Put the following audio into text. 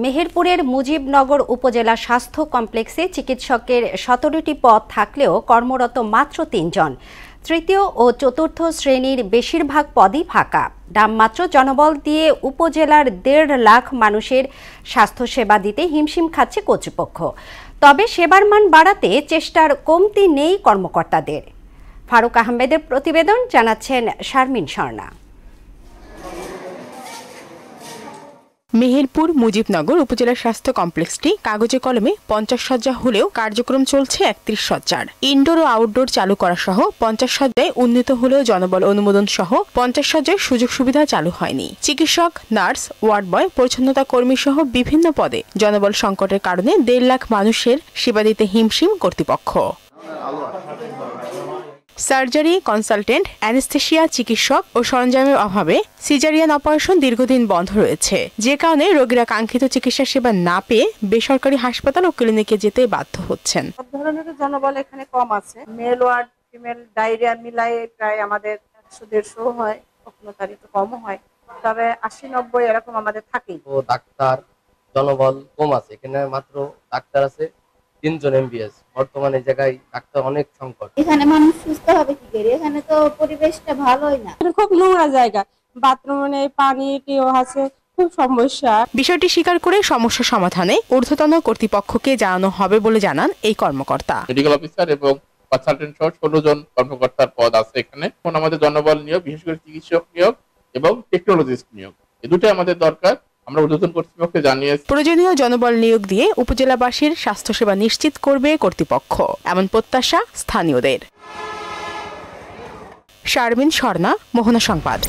মেহেরপুরের মুজিবনগর উপজেলা স্বাস্থ্য কমপ্লেক্সে চিকিৎসকের ১৭টি পদ থাকলেও কর্মরত মাত্র ৩ জন। তৃতীয় ও চতুর্থ শ্রেণীর বেশিরভাগ পদই ফাঁকা। নামমাত্র জনবল দিয়ে উপজেলার ১.৫ লাখ মানুষের স্বাস্থ্যসেবা দিতে হিমশিম খাচ্ছে কর্তৃপক্ষ। তবে সেবার মান বাড়াতে চেষ্টার কমতি নেই কর্মকর্তাদের। ফারুক আহমেদের প্রতিবেদন, জানাচ্ছেন শারমিন স্বর্ণা। মেহেরপুর মুজিবনগর উপজেলা স্বাস্থ্য কমপ্লেক্সটি কাগজে কলমে 50 শয্যা হলেও কার্যক্রম চলছে 31 শয্যার। ইনডোর ও আউটডোর চালু করা সহ 50 শয্যায় উন্নীত হলেও জনবল অনুমোদন সহ 50 শয্যায় সুযোগ সুবিধা চালু হয়নি। চিকিৎসক, নার্স, ওয়ার্ড বয়, পরিচ্ছন্নতা কর্মী সহ বিভিন্ন পদে জনবল সংকটের কারণে 1.5 লাখ মানুষের সেবা দিতে হিমশিম কর্তৃপক্ষ। সার্জারি, কনসালটেন্ট, অ্যানেস্থেশিয়া চিকিৎসক ও সরঞ্জামের অভাবে সিজারিয়ান অপারেশন দীর্ঘদিন বন্ধ রয়েছে, যে কারণে রোগীরা কাঙ্ক্ষিত চিকিৎসা সেবা না পেয়ে বেসরকারি হাসপাতাল ও ক্লিনিকে যেতে বাধ্য হচ্ছেন। সব ধরনের জনবল এখানে কম আছে। মেল ওয়ার্ড, ফিমেল ডায়রিয়া মিলাই প্রায় আমাদের 100-150 হয়, কখনো তার একটু কমও হয়, তবে 80-90 এরকম আমাদের থাকেই। ও ডাক্তার জনবল কম আছে, এখানে মাত্র ডাক্তার আছে 3 জন এমবিএস। বর্তমানে জায়গায় ডাক্তার অনেক সংকট। এখানে মানুষ সুস্থ হবে কি করে? এখানে তো পরিবেশটা ভালোই না, খুব নোংরা জায়গা, বাথরুমে পানি টিও আছে, খুব সমস্যা। বিষয়টি স্বীকার করে সমস্যা সমাধানে ঊর্ধ্বতন কর্তৃপক্ষকে জানানো হবে বলে জানান এই কর্মকর্তা। মেডিকেল অফিসার এবং কনসালটেন্ট সহ 16 জন কর্মকর্তার পদ আছে এখানে। এখন আমাদের জনবল নিয়োগ, বিশেষ করে চিকিৎসক নিয়োগ এবং টেকনোলজিস্ট নিয়োগ, এই দুটোই আমাদের দরকার। আমরা ঊর্ধ্বতন কর্তৃপক্ষকে জানিয়েছি। প্রয়োজনীয় জনবল নিয়োগ দিয়ে উপজেলাবাসীর স্বাস্থ্যসেবা নিশ্চিত করবে কর্তৃপক্ষ, এমন প্রত্যাশা স্থানীয়দের। শারমিন স্বর্ণা, মোহনা সংবাদ।